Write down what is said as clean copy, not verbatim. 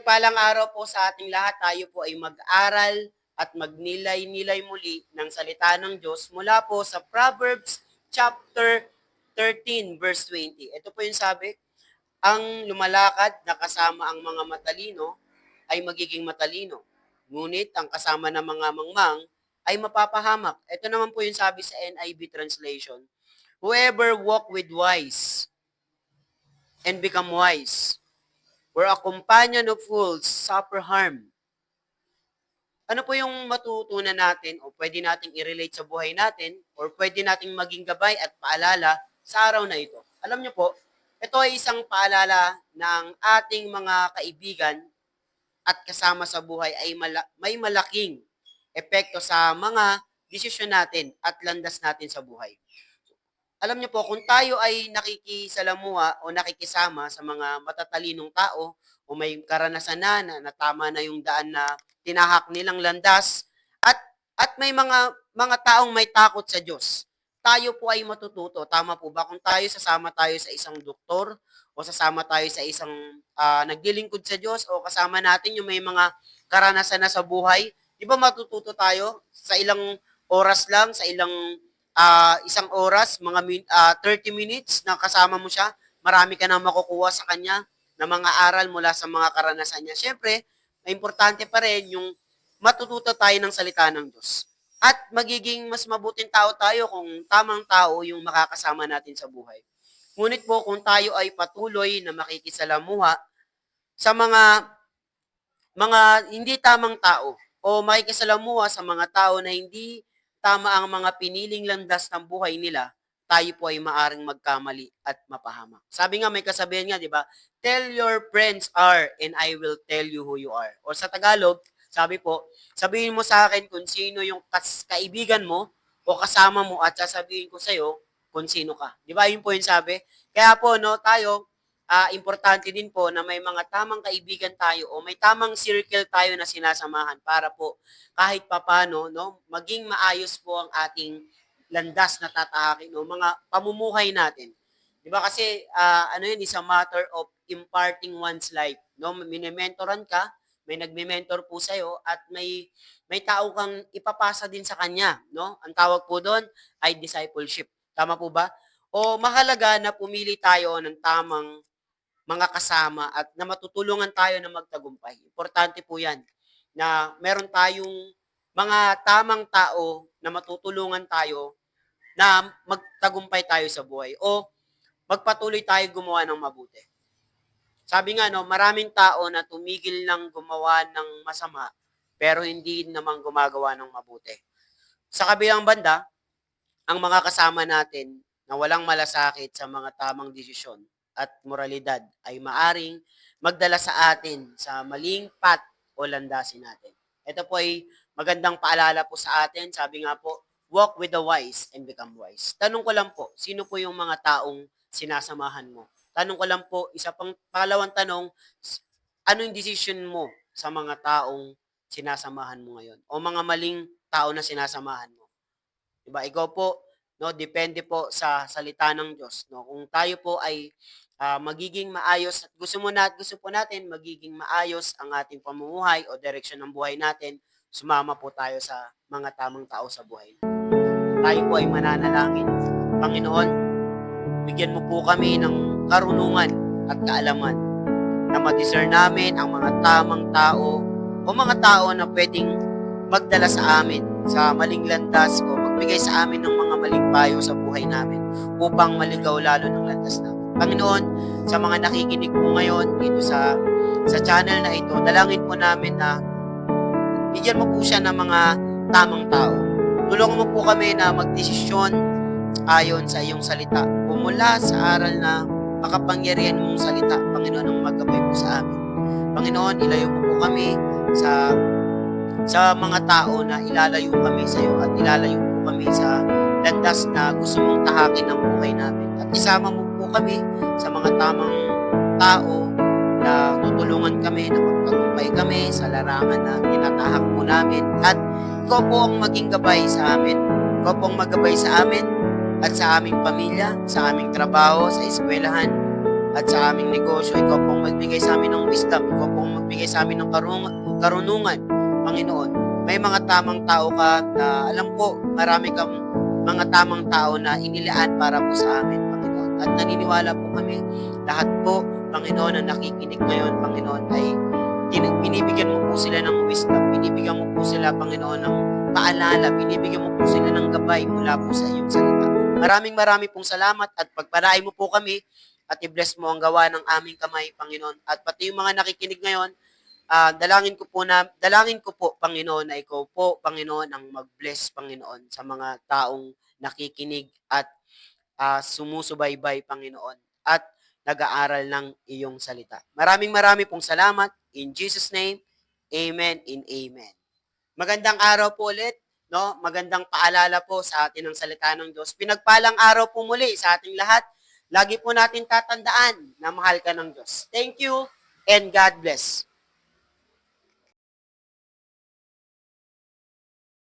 Mapagpalang araw po sa ating lahat. Tayo po ay mag-aral at magnilay-nilay muli ng salita ng Diyos mula po sa Proverbs chapter 13 verse 20. Ito po yung sabi, ang lumalakad na kasama ang mga matalino ay magiging matalino. Ngunit ang kasama ng mga mangmang ay mapapahamak. Ito naman po yung sabi sa NIV translation. Whoever walk with wise and become wise, where a companion of fools suffer harm. Ano po yung matutunan natin o pwede nating i-relate sa buhay natin or pwede nating maging gabay at paalala sa araw na ito? Alam niyo po, ito ay isang paalala ng ating mga kaibigan at kasama sa buhay ay may malaking epekto sa mga desisyon natin at landas natin sa buhay. Alam niyo po, kung tayo ay nakikisalamuha o nakikisama sa mga matatalinong tao o may karanasan na tama na yung daan na tinahak nilang landas at may mga taong may takot sa Diyos, tayo po ay matututo. Tama po ba? Kung sasama tayo sa isang doktor o sasama tayo sa isang naglilingkod sa Diyos o kasama natin yung may mga karanasan na sa buhay, di ba matututo tayo sa ilang oras lang, sa isang oras, 30 minutes na kasama mo siya, marami ka nang makukuha sa kanya na mga aral mula sa mga karanasan niya. Siyempre, importante pa rin yung matututo tayo ng salita ng Diyos. At magiging mas mabuting tao tayo kung tamang tao yung makakasama natin sa buhay. Ngunit po kung tayo ay patuloy na makikisalamuha sa mga hindi tamang tao o makikisalamuha sa mga tao na hindi tama ang mga piniling landas ng buhay nila, tayo po ay maaring magkamali at mapahamak. Sabi nga, may kasabihan nga, di ba? Tell your friends are and I will tell you who you are. O sa Tagalog, sabi po, sabihin mo sa akin kung sino yung kaibigan mo o kasama mo at sasabihin ko sa'yo kung sino ka. Di ba? Yun po yung sabi. Kaya po, no, tayo, importante din po na may mga tamang kaibigan tayo o may tamang circle tayo na sinasamahan para po kahit papano, no, maging maayos po ang ating landas na tatahakin o mga pamumuhay natin. 'Di ba kasi ano 'yun, is a matter of imparting one's life, no? Mini-mentoran ka, may nagme-mentor po sa iyo at may tao kang ipapasa din sa kanya, no? Ang tawag po doon ay discipleship. Tama po ba? O mahalaga na pumili tayo ng tamang mga kasama at na matutulungan tayo na magtagumpay. Importante po yan na meron tayong mga tamang tao na matutulungan tayo na magtagumpay tayo sa buhay o magpatuloy tayo gumawa ng mabuti. Sabi nga, no, maraming tao na tumigil ng gumawa ng masama pero hindi naman gumagawa ng mabuti. Sa kabilang banda, ang mga kasama natin na walang malasakit sa mga tamang desisyon at moralidad ay maaring magdala sa atin sa maling path o landasin natin. Ito po ay magandang paalala po sa atin. Sabi nga po, walk with the wise and become wise. Tanong ko lang po, sino po yung mga taong sinasamahan mo? Tanong ko lang po, pangalawang tanong, ano yung decision mo sa mga taong sinasamahan mo ngayon? O mga maling tao na sinasamahan mo? Diba? Ikaw po, no, depende po sa salita ng Diyos. No? Kung tayo po ay magiging maayos at gusto po natin magiging maayos ang ating pamumuhay o direksyon ng buhay natin, sumama po tayo sa mga tamang tao sa buhay. Tayo po ay mananalangin. Panginoon, bigyan mo po kami ng karunungan at kaalaman na ma-discern namin ang mga tamang tao o mga tao na pwedeng magdala sa amin sa maling landas o magbigay sa amin ng mga maling payo sa buhay namin upang maligaw lalo ng landas namin. Panginoon, sa mga nakikinig po ngayon dito sa channel na ito, dalangin po namin na bigyan mo po siya ng mga tamang tao. Tulungan mo po kami na magdesisyon ayon sa iyong salita. Mula sa aral na makapangyarihan mong salita, Panginoon, ang magkabay po sa amin. Panginoon, ilayo mo po kami sa mga tao na ilalayo kami sa iyo at ilalayo po kami sa landas na gusto mong tahakin ng buhay namin. At isama mo po kami sa mga tamang tao na tutulungan kami na magtagumpay kami sa larangan na tinatahak po namin. At ikaw po ang maging gabay sa amin. Ikaw po ang maggabay sa amin at sa aming pamilya, sa aming trabaho, sa eskwelahan, at sa aming negosyo. Ikaw po ang magbigay sa amin ng wisdom. Ikaw po ang magbigay sa amin ng karunungan, Panginoon. May mga tamang tao ka na alam ko, marami kang mga tamang tao na inilaan para po sa amin, Panginoon. At naniniwala po kami, lahat po, Panginoon, na nakikinig ngayon, Panginoon, ay binibigyan mo po sila ng wisdom, binibigyan mo po sila, Panginoon, ng paalala, binibigyan mo po sila ng gabay mula po sa iyong salita. Marami pong salamat at pagpalain mo po kami at i-bless mo ang gawa ng aming kamay, Panginoon. At pati yung mga nakikinig ngayon, dalangin ko po, Panginoon, na ikaw po, Panginoon, ang mag-bless, Panginoon, sa mga taong nakikinig at sumusubaybay, Panginoon, at nag-aaral ng iyong salita. Marami pong salamat. In Jesus' name, amen and amen. Magandang araw po ulit, no? Magandang paalala po sa atin ng salita ng Diyos. Pinagpalang araw po muli sa ating lahat. Lagi po natin tatandaan na mahal ka ng Diyos. Thank you and God bless.